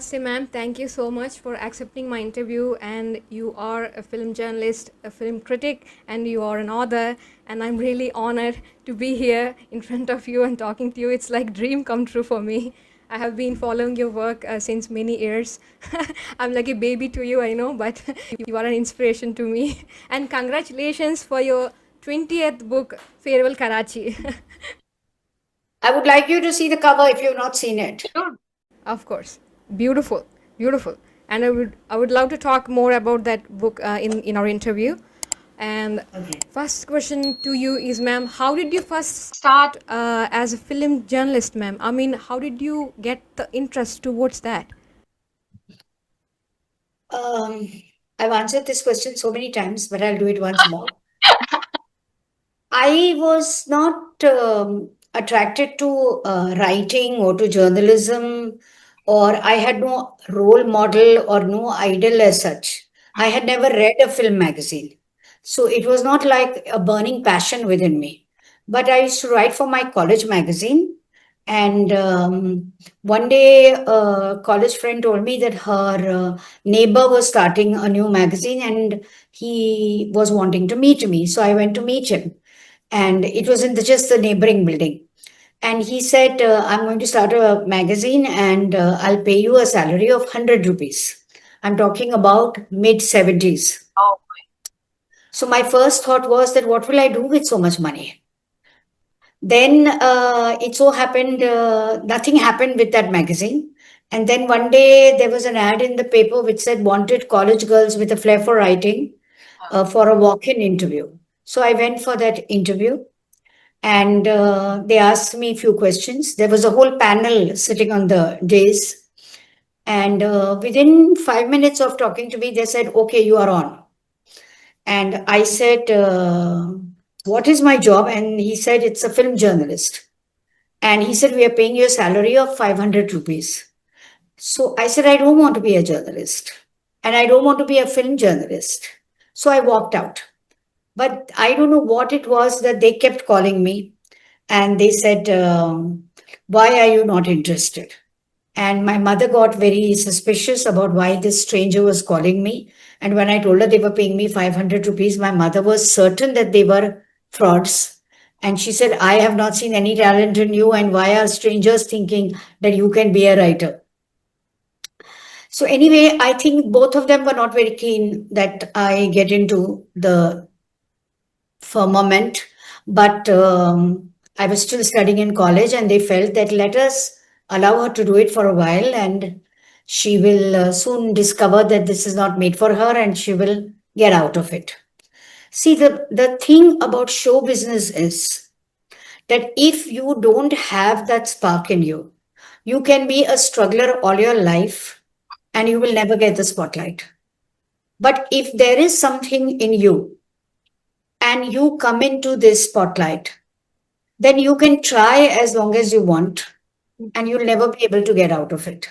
Namaste, ma'am. Thank you so much for accepting my interview. And you are a film journalist, a film critic, and you are an author. And I'm really honored to be here in front of you and talking to you. It's like dream come true for me. I have been following your work since many years. I'm like a baby to you, I know, but you are an inspiration to me. And congratulations for your 20th book, Farewell Karachi. I would like you to see the cover if you've not seen it. Of course, beautiful, beautiful, and I would love to talk more about that book in our interview. And Okay. first question to you is, ma'am, how did you first start as a film journalist, ma'am? I mean, how did you get the interest towards that? Um, I've answered this question so many times, but I'll do it once more. I was not attracted to writing or to journalism, or I had no role model or no idol as such. I had never read a film magazine. So it was not like a burning passion within me. But I used to write for my college magazine. And one day, a college friend told me that her neighbor was starting a new magazine and he was wanting to meet me. So I went to meet him, and it was in just the neighboring building. And he said, I'm going to start a magazine and I'll pay you a salary of 100 rupees. I'm talking about mid 70s. So my first thought was that what will I do with so much money? Then it so happened, nothing happened with that magazine. And then one day there was an ad in the paper which said wanted college girls with a flair for writing for a walk in interview. So I went for that interview. And they asked me a few questions. There was a whole panel sitting on the dais. And within 5 minutes of talking to me, they said, okay, you are on. And I said, what is my job? And he said, it's a film journalist. And he said, we are paying you a salary of 500 rupees. So I said, I don't want to be a journalist. And I don't want to be a film journalist. So I walked out. But I don't know what it was that they kept calling me. And they said, why are you not interested? And my mother got very suspicious about why this stranger was calling me. And when I told her they were paying me 500 rupees, my mother was certain that they were frauds. And she said, I have not seen any talent in you. And why are strangers thinking that you can be a writer? So, anyway, I think both of them were not very keen that I get into the firmament, but I was still studying in college, and they felt that let us allow her to do it for a while, and she will soon discover that this is not made for her and she will get out of it. See, the thing about show business is that if you don't have that spark in you, you can be a struggler all your life and you will never get the spotlight. But if there is something in you and you come into this spotlight, then you can try as long as you want and you'll never be able to get out of it.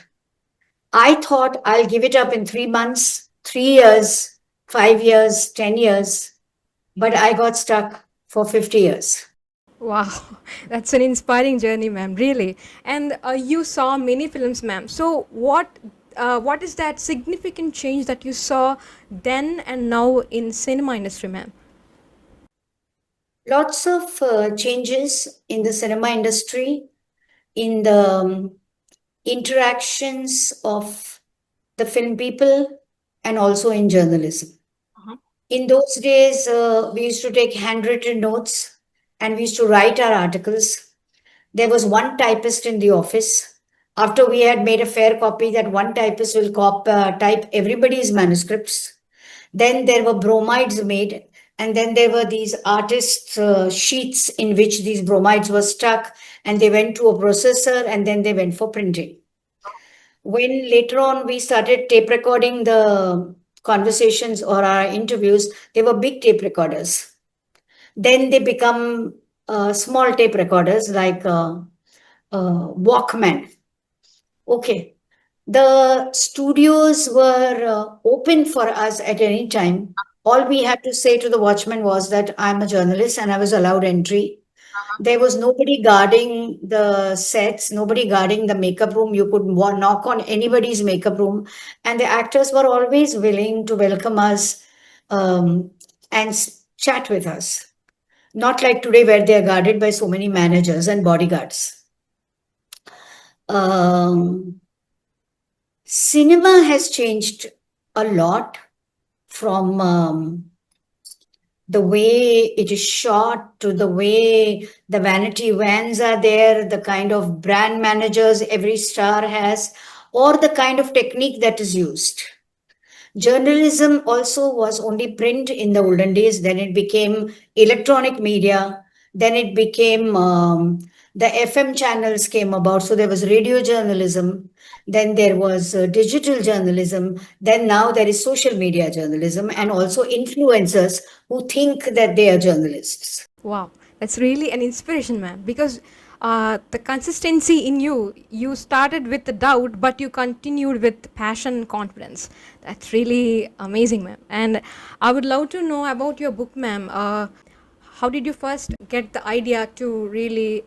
I thought I'll give it up in 3 months, 3 years, 5 years, 10 years, but I got stuck for 50 years. Wow, that's an inspiring journey, ma'am. Really, and you saw many films, ma'am. So, what is that significant change that you saw then and now in cinema industry, ma'am? Lots of changes in the cinema industry, in the interactions of the film people, and also in journalism. In those days, we used to take handwritten notes and we used to write our articles. There was one typist in the office. After we had made a fair copy, that one typist will type everybody's manuscripts. Then there were bromides made, and then there were these artists' sheets in which these bromides were stuck, and they went to a processor, and then they went for printing. When later on we started tape recording the conversations or our interviews, they were big tape recorders. Then they become small tape recorders like Walkman. Okay. The studios were open for us at any time. All we had to say to the watchman was that I'm a journalist and I was allowed entry. There was nobody guarding the sets, nobody guarding the makeup room. You could knock on anybody's makeup room, and the actors were always willing to welcome us um, and chat with us. Not like today, where they are guarded by so many managers and bodyguards. Um, Cinema has changed a lot from the way it is shot to the way the vanity vans are there, the kind of brand managers every star has, or the kind of technique that is used. Journalism also was only print in the olden days, then it became electronic media, then it became the FM channels came about. So there was radio journalism, then there was digital journalism, then now there is social media journalism, and also influencers who think that they are journalists. Wow, that's really an inspiration, ma'am. Because the consistency in you, you started with the doubt, but you continued with passion and confidence. That's really amazing, ma'am. And I would love to know about your book, ma'am. How did you first get the idea to really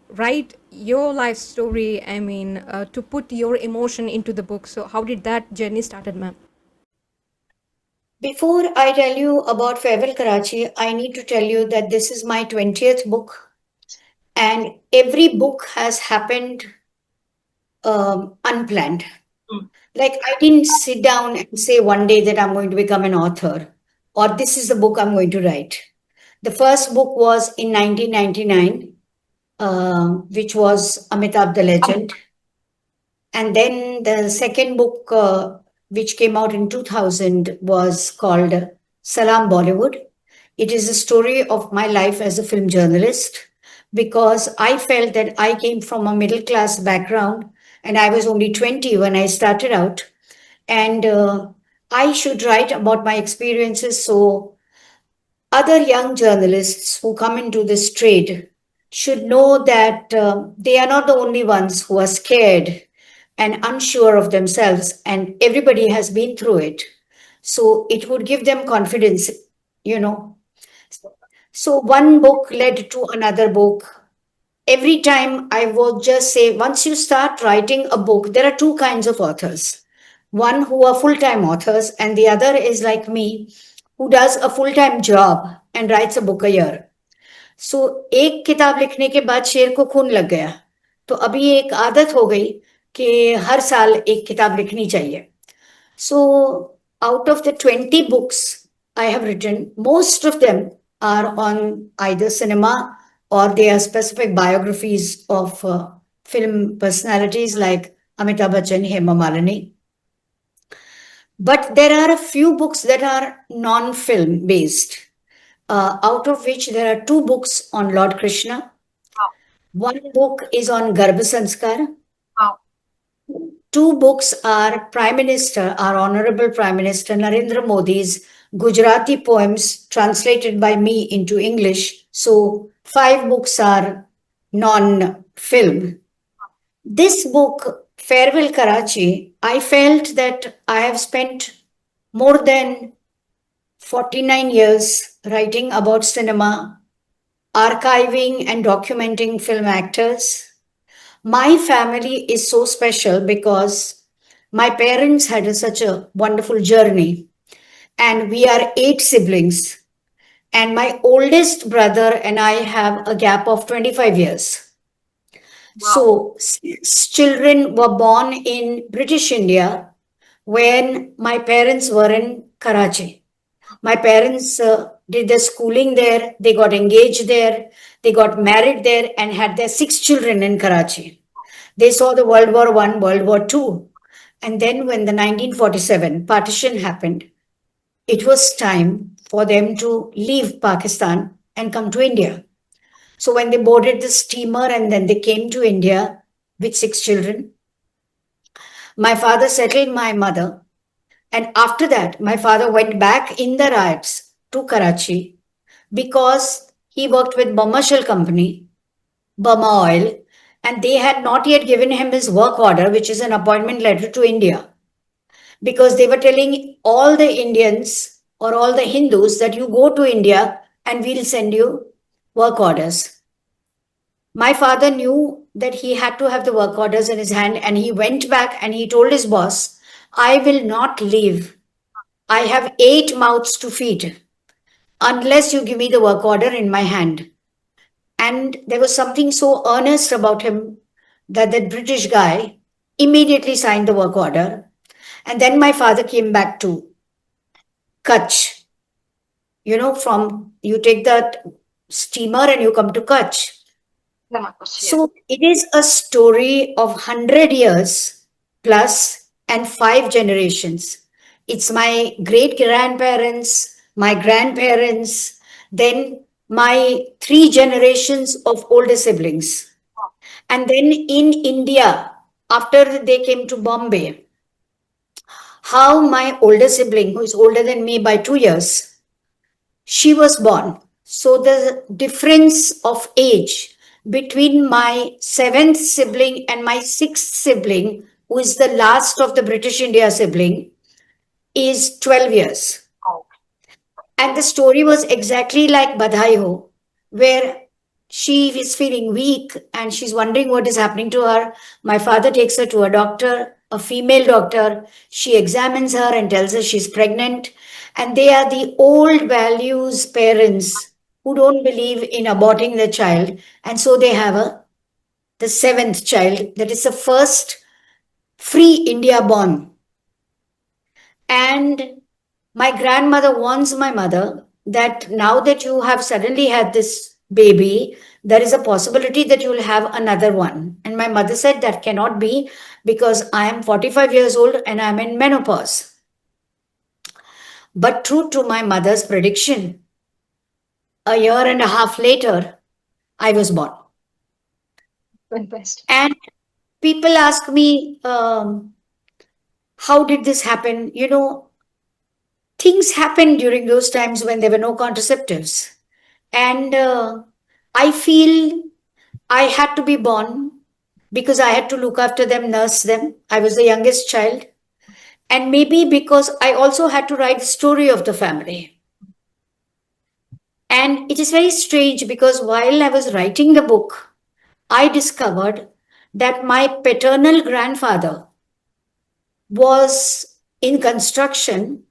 write your life story? I mean, to put your emotion into the book. So, how did that journey started, ma'am? Before I tell you about Farewell Karachi, I need to tell you that this is my 20th book, and every book has happened unplanned. Like, I didn't sit down and say one day that I'm going to become an author or this is the book I'm going to write. The first book was in 1999, which was Amitabh the Legend. And then the second book, which came out in 2000, was called Salam Bollywood. It is a story of my life as a film journalist because I felt that I came from a middle class background and I was only 20 when I started out. And I should write about my experiences so other young journalists who come into this trade should know that they are not the only ones who are scared and unsure of themselves, and everybody has been through it. So it would give them confidence, you know. So one book led to another book. Every time I would just say, once you start writing a book, there are two kinds of authors. One who are full time authors, and the other is like me, who does a full time job and writes a book a year. सो एक किताब लिखने के बाद शेर को खून लग गया तो अभी एक आदत हो गई कि हर साल एक किताब लिखनी चाहिए so out of the 20 books I have written most of them are on either cinema or they are specific biographies of film personalities like Amitabh Bachchan, Hema Malini. But there are a few books that are non-film based, out of which there are two books on Lord Krishna. One book is on Garbha Sanskar. Two books are Prime Minister, our Honorable Prime Minister Narendra Modi's Gujarati poems translated by me into English. So, five books are non film. This book, Farewell Karachi, I felt that I have spent more than 49 years writing about cinema, archiving and documenting film actors. My family is so special because my parents had such a wonderful journey, and we are 8 siblings. And my oldest brother and I have a gap of 25 years. So, children were born in British India when my parents were in Karachi. My parents did their schooling there, they got engaged there, they got married there, and had their 6 children in Karachi. They saw the World War I, World War II. And then, when the 1947 partition happened, it was time for them to leave Pakistan and come to India. So when they boarded the steamer and then they came to India with 6 children, my father settled my mother. And after that, my father went back in the riots to Karachi because he worked with Burma Shell Company, Burma Oil, and they had not yet given him his work order, which is an appointment letter to India, because they were telling all the Indians or all the Hindus that you go to India and we'll send you work orders. My father knew that he had to have the work orders in his hand, and he went back and he told his boss, I will not leave. I have 8 mouths to feed unless you give me the work order in my hand. And there was something so earnest about him that that British guy immediately signed the work order. And then my father came back to Kutch. From you take that steamer and you come to Kutch. So it is a story of 100 years plus and 5 generations. It's my great grandparents, my grandparents, then my 3 generations of older siblings. And then in India, after they came to Bombay, how my older sibling, who is older than me by 2 years, she was born. So the difference of age between my seventh sibling and my sixth sibling, who is the last of the British India sibling, is 12 years. And the story was exactly like Badhai Ho, where she is feeling weak and she's wondering what is happening to her. My father takes her to a doctor, a female doctor. She examines her and tells her she's pregnant. And they are the old values parents who don't believe in aborting the child. And so they have the seventh child, that is the first free India born. And my grandmother warns my mother that now that you have suddenly had this baby, there is a possibility that you will have another one. And my mother said that cannot be because I am 45 years old and I am in menopause. But true to my mother's prediction, a year and a half later, I was born. Fantastic. And people ask me, how did this happen? Things happened during those times when there were no contraceptives. And I feel I had to be born because I had to look after them, nurse them. I was the youngest child. And maybe because I also had to write the story of the family. And it is very strange because while I was writing the book, I discovered that my paternal grandfather was in construction,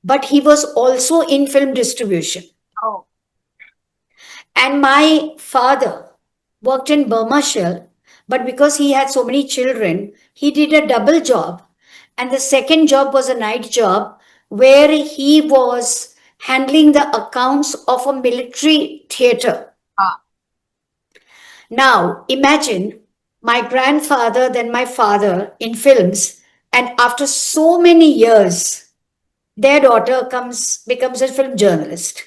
but he was also in film distribution. And my father worked in Burma Shell, but because he had so many children, he did a double job. And the second job was a night job where he was handling the accounts of a military theater. Now, imagine my grandfather, then my father in films, and after so many years, their daughter becomes a film journalist.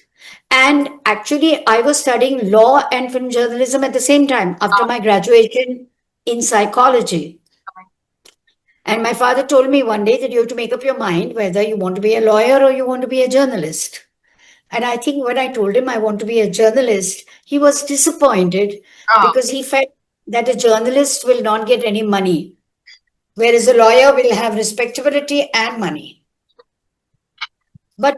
And actually, I was studying law and film journalism at the same time after my graduation in psychology. And my father told me one day that you have to make up your mind whether you want to be a lawyer or you want to be a journalist. And I think when I told him I want to be a journalist, he was disappointed because he felt that a journalist will not get any money, whereas a lawyer will have respectability and money. But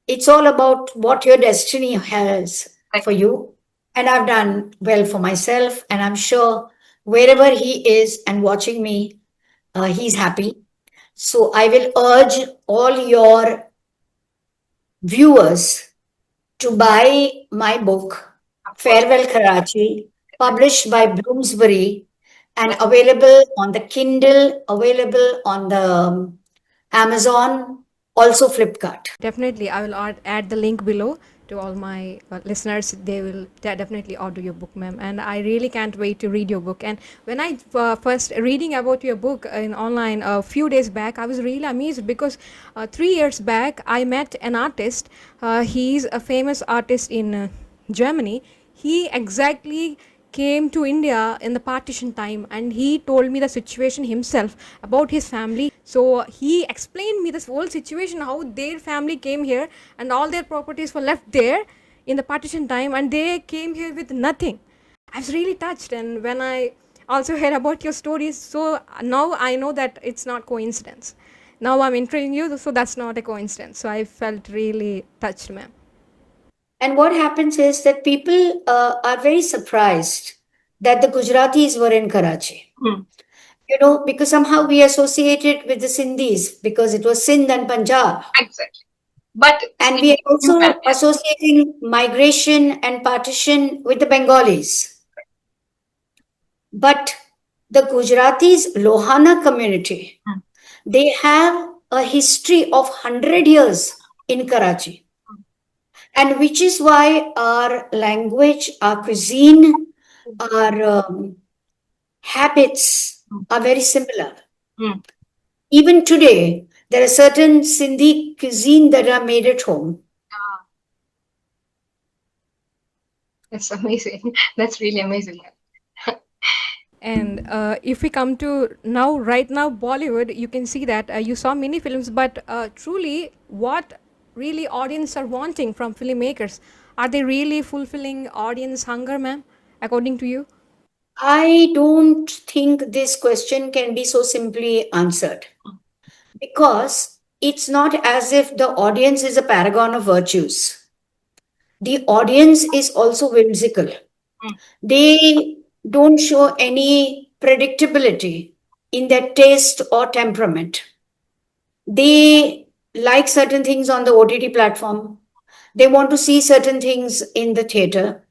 it's all about what your destiny has for you. And I've done well for myself. And I'm sure wherever he is and watching me, he's happy. So I will urge all your viewers to buy my book, Farewell Karachi, published by Bloomsbury and available on the Kindle, available on the Amazon, also Flipkart. Definitely, I will add the link below to all my listeners. They will definitely order your book, ma'am. And I really can't wait to read your book. And when I first reading about your book in online a few days back, I was really amazed because 3 years back I met an artist. He's a famous artist in Germany. He exactly came to India in the partition time and he told me the situation himself about his family. So he explained me this whole situation, how their family came here and all their properties were left there in the partition time and they came here with nothing. I was really touched, and when I also heard about your stories, so now I know that it's not coincidence. Now I'm interviewing you, so that's not a coincidence. So I felt really touched, ma'am. And what happens is that people are very surprised that the Gujaratis were in Karachi. Because somehow we associate it with the Sindhis because it was Sindh and Punjab. Exactly. But And we are also associating migration and partition with the Bengalis. But the Gujaratis, Lohana community, they have a history of 100 years in Karachi. And which is why our language, our cuisine, our habits are very similar. Even today, there are certain Sindhi cuisine that are made at home. That's amazing. That's really amazing. And if we come to now, right now, Bollywood, you can see that you saw many films, but truly, what really audience are wanting from filmmakers? Are they really fulfilling audience hunger, ma'am, according to you? I don't think this question can be so simply answered because it's not as if the audience is a paragon of virtues. The audience is also whimsical. They don't show any predictability in their taste or temperament. They like certain things on the OTT platform. They want to see certain things in the theater.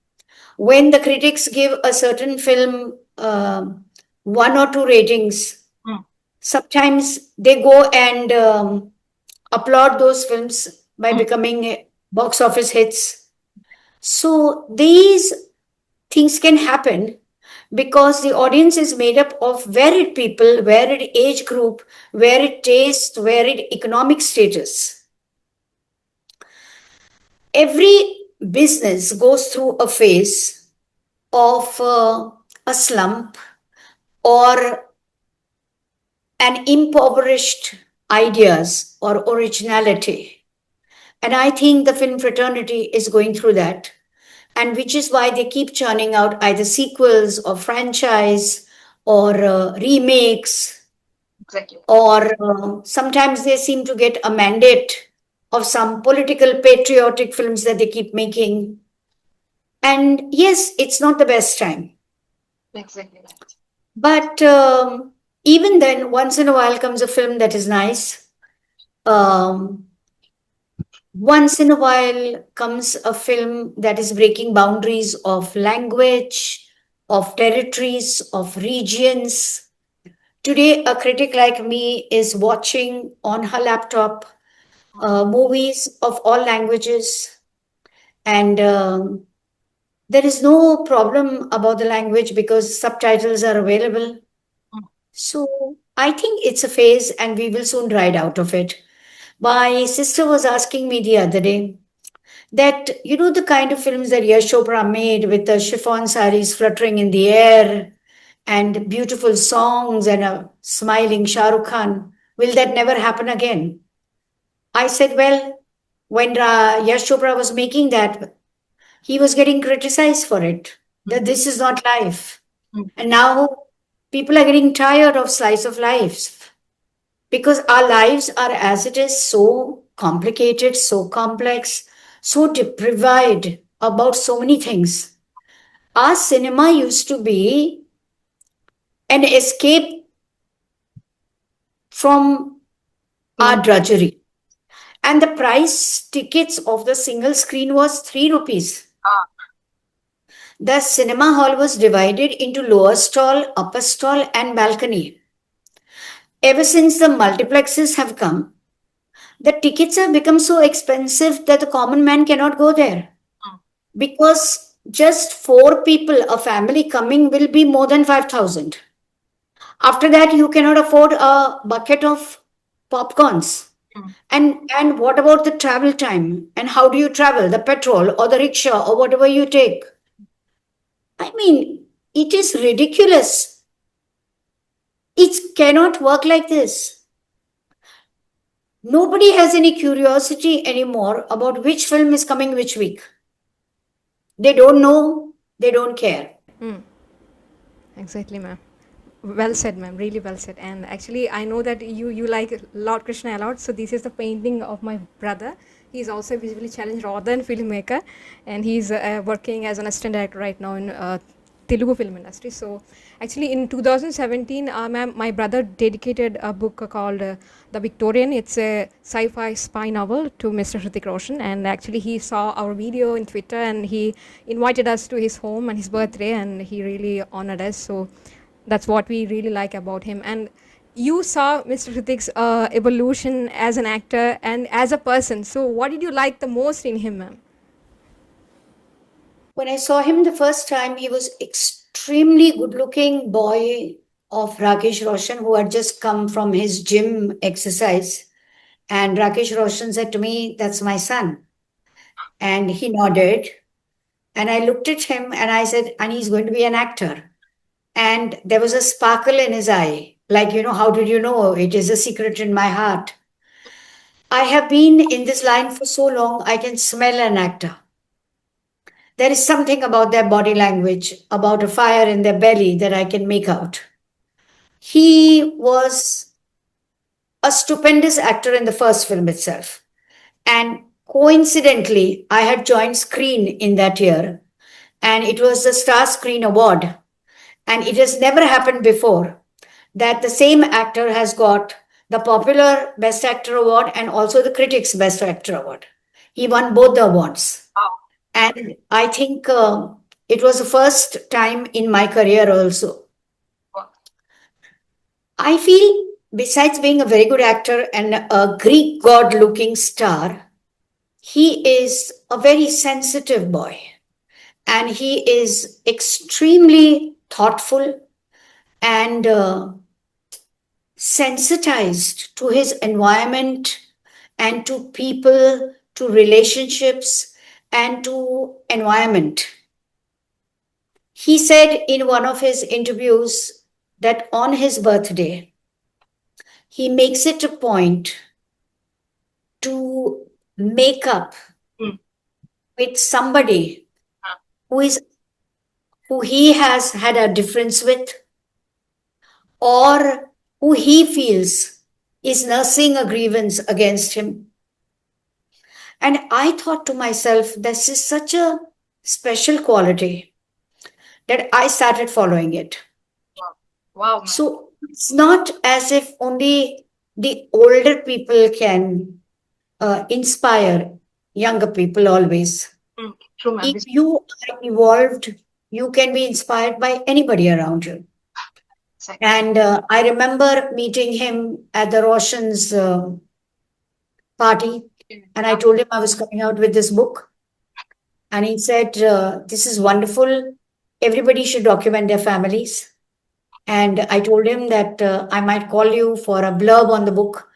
When the critics give a certain film 1 or 2 ratings, sometimes they go and applaud those films by becoming box office hits. So these things can happen because the audience is made up of varied people, varied age group, varied taste, varied economic status. Every business goes through a phase of a slump or an impoverished ideas or originality. And I think the film fraternity is going through that. And which is why they keep churning out either sequels or franchise or remakes. Exactly. Or sometimes they seem to get a mandate of some political patriotic films that they keep making. And yes, it's not the best time. Exactly. But even then, once in a while comes a film that is nice. Once in a while comes a film that is breaking boundaries of language, of territories, of regions. Today, a critic like me is watching on her laptop movies of all languages, and there is no problem about the language because subtitles are available. So I think it's a phase and we will soon ride out of it. My sister was asking me the other day that, the kind of films that Yash Chopra made with the chiffon saris fluttering in the air and beautiful songs and a smiling Shah Rukh Khan, will that never happen again? I said, well, when Yash Chopra was making that, he was getting criticized for it, that this is not life. And now people are getting tired of slice of life because our lives are as it is so complicated, so complex, so deprived about so many things. Our cinema used to be an escape from our drudgery. And the price tickets of the single screen was 3 rupees. The cinema hall was divided into lower stall, upper stall, and balcony. Ever since the multiplexes have come, the tickets have become so expensive that the common man cannot go there. Because just 4 people, a family coming, will be more than 5,000. After that, you cannot afford a bucket of popcorns. And what about the travel time? And how do you travel? The petrol or the rickshaw or whatever you take? I mean, it is ridiculous. It cannot work like this. Nobody has any curiosity anymore about which film is coming which week. They don't know, they don't care. Exactly, ma'am. Well said, ma'am. Really well said. And actually, I know that you like Lord Krishna a lot. So this is the painting of my brother. He's also a visually challenged author and filmmaker, and he's working as an assistant director right now in Telugu film industry. So actually, in 2017, ma'am, my brother dedicated a book called The Victorian. It's a sci-fi spy novel to Mr. Hrithik Roshan, and actually he saw our video in Twitter and he invited us to his home on his birthday, and he really honored us. So that's what we really like about him. And you saw Mr. Hrithik's evolution as an actor and as a person. So what did you like the most in him, ma'am? When I saw him the first time, he was extremely good-looking boy of Rakesh Roshan, who had just come from his gym exercise. And Rakesh Roshan said to me, "That's my son." And he nodded. And I looked at him and I said, "And he's going to be an actor." And there was a sparkle in his eye. Like, how did you know? It is a secret in my heart. I have been in this line for so long, I can smell an actor. There is something about their body language, about a fire in their belly that I can make out. He was a stupendous actor in the first film itself. And coincidentally, I had joined Screen in that year, and it was the Star Screen Award. And it has never happened before that the same actor has got the Popular Best Actor Award and also the Critics Best Actor Award. He won both the awards. Wow. And I think it was the first time in my career also. Wow. I feel, besides being a very good actor and a Greek god looking star, he is a very sensitive boy. And he is extremely thoughtful and sensitized to his environment and to people, to relationships, and to environment. He said in one of his interviews that on his birthday, he makes it a point to make up with somebody who he has had a difference with, or who he feels is nursing a grievance against him. And I thought to myself, this is such a special quality that I started following it. Wow. So it's not as if only the older people can inspire younger people always. True, ma'am. If you are evolved, you can be inspired by anybody around you. Exactly. And I remember meeting him at the Roshan's party, and I told him I was coming out with this book. And he said, "This is wonderful. Everybody should document their families." And I told him that I might call you for a blurb on the book.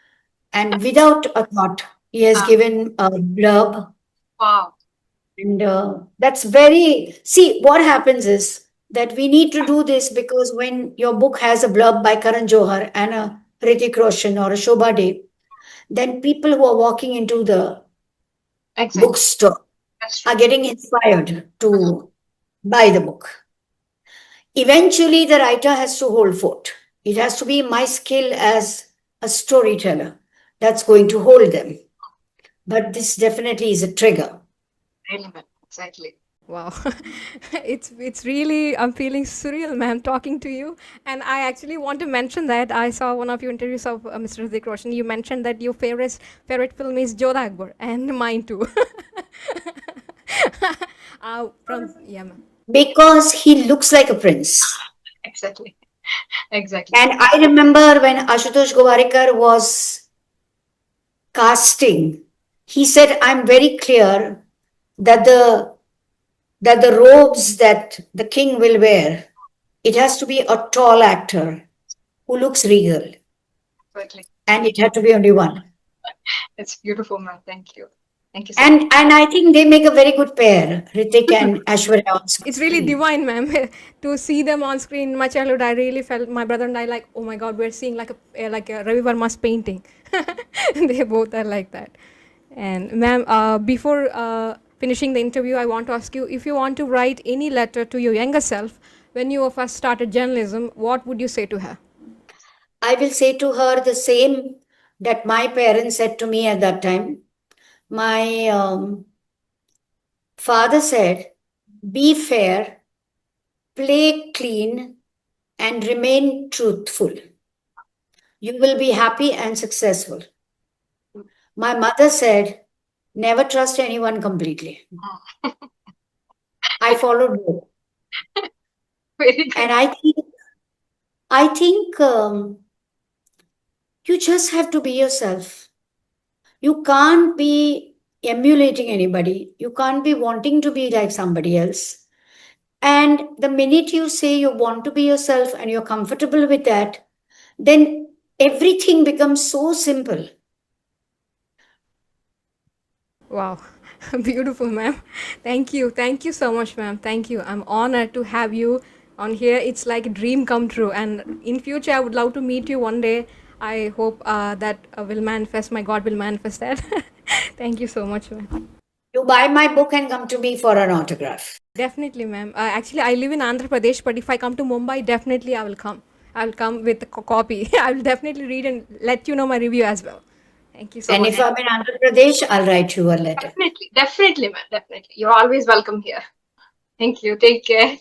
And without a thought, he has given a blurb. Wow. And that's very, see, what happens is that we need to do this because when your book has a blurb by Karan Johar and a Hrithik Roshan or a Shobha Dev, then people who are walking into the bookstore are getting inspired to buy the book. Eventually, the writer has to hold fort. It has to be my skill as a storyteller that's going to hold them. But this definitely is a trigger. Really, ma'am. Exactly. Wow. It's really, I'm feeling surreal, ma'am, talking to you. And I actually want to mention that I saw one of your interviews of Mr. Hrithik Roshan. You mentioned that your favorite film is Jodha Akbar, and mine too. Yeah, ma'am. Because he looks like a prince. Exactly. Exactly. And I remember when Ashutosh Gowarikar was casting, he said, "I'm very clear that the robes that the king will wear, it has to be a tall actor who looks regal." Exactly. And it had to be only one. It's beautiful, ma'am. Thank you. Thank you so much. And I think they make a very good pair, Hrithik and Aishwarya on screen. It's really divine, ma'am. To see them on screen in my childhood, I really felt my brother and I like, oh my God, we're seeing like a Ravi Verma's painting. They both are like that. And ma'am, before finishing the interview, I want to ask you if you want to write any letter to your younger self, when you first started journalism, what would you say to her? I will say to her the same that my parents said to me at that time. My father said, be fair, play clean, and remain truthful. You will be happy and successful. My mother said, never trust anyone completely. I followed both. Very good. And I think you just have to be yourself. You can't be emulating anybody. You can't be wanting to be like somebody else. And the minute you say you want to be yourself and you're comfortable with that, then everything becomes so simple. Wow, beautiful, ma'am. Thank you. Thank you so much, ma'am. Thank you. I'm honored to have you on here. It's like a dream come true. And in future, I would love to meet you one day. I hope that will manifest. My God will manifest that. Thank you so much, ma'am. You buy my book and come to me for an autograph. Definitely, ma'am. Actually, I live in Andhra Pradesh, but if I come to Mumbai, definitely I will come. I will come with a copy. I will definitely read and let you know my review as well. Thank you so And much. if I'm in Andhra Pradesh, I'll write you a letter. Definitely, definitely, ma'am. Definitely. You're always welcome here. Thank you. Take care.